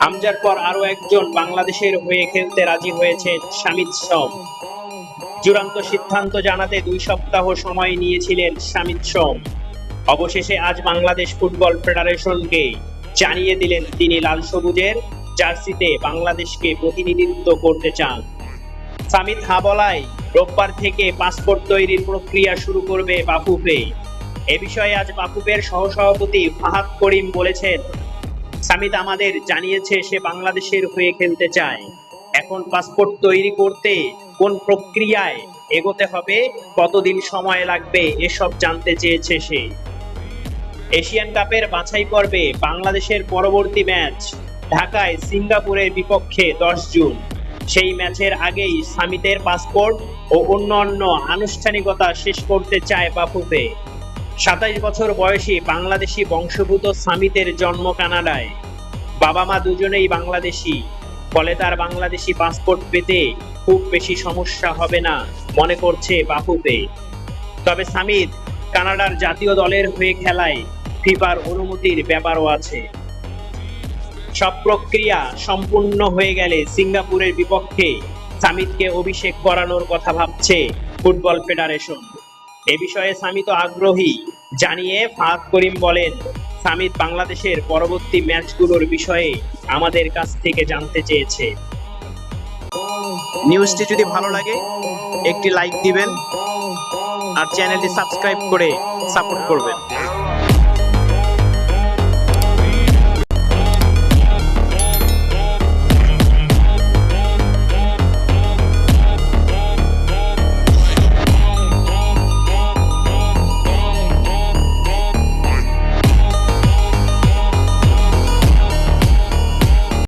হামজার পর আরো একজন বাংলাদেশের হয়ে খেলতে রাজি হয়েছেন শামিত সোম। চূড়ান্ত সিদ্ধান্ত জানাতে 2 সপ্তাহ সময় নিয়েছিলেন শামিত সোম। অবশেষে আজ বাংলাদেশ ফুটবল ফেডারেশনকে জানিয়ে দিলেন তিনি লাল সবুজের জার্সিতে বাংলাদেশকে প্রতিনিধিত্ব করতে চান। সামিত হাবলায় রোববার থেকে পাসপোর্ট তৈরির প্রক্রিয়া শুরু করবে বাফুফে। এ বিষয়ে আজ বাফুফের সহসভাপতি ফাহাদ করিম বলেছেন, সামিত আমাদের জানিয়েছে সে বাংলাদেশের হয়ে খেলতে চায়। এখন পাসপোর্ট তৈরি করতে কোন প্রক্রিয়ায় এগোতে হবে, কতদিন সময় লাগবে এসব জানতে চেয়েছে সে। এশিয়ান কাপের বাছাই পর্বে বাংলাদেশের পরবর্তী ম্যাচ ঢাকায় সিঙ্গাপুরের বিপক্ষে 10 জুন। সেই ম্যাচের আগেই সামিতের পাসপোর্ট ও অন্যান্য আনুষ্ঠানিকতা শেষ করতে চায় বাফুফে। 27 বছর বয়সী বাংলাদেশি বংশোদ্ভূত সামিতের জন্ম কানাডায়। বাবা মা দুজনেই বাংলাদেশি, ফলে তার বাংলাদেশি পাসপোর্ট পেতে খুব বেশি সমস্যা হবে না মনে করছে বাফুফে। তবে সামিত কানাডার জাতীয় দলের হয়ে খেলায় ফিফার অনুমতির ব্যাপারও আছে। সব প্রক্রিয়া সম্পূর্ণ হয়ে গেলে সিঙ্গাপুরের বিপক্ষে সামিতকে অভিষেক করানোর কথা ভাবছে ফুটবল ফেডারেশন। এ বিষয়ে সামিত আগ্রহী জানিয়ে ফাহাদ করিম বলেন, সামিত বাংলাদেশের পরবর্তী ম্যাচগুলোর বিষয়ে আমাদের কাছ থেকে জানতে চেয়েছে। নিউজটি যদি ভালো লাগে একটি লাইক দিবেন আর চ্যানেলটি সাবস্ক্রাইব করে সাপোর্ট করবেন।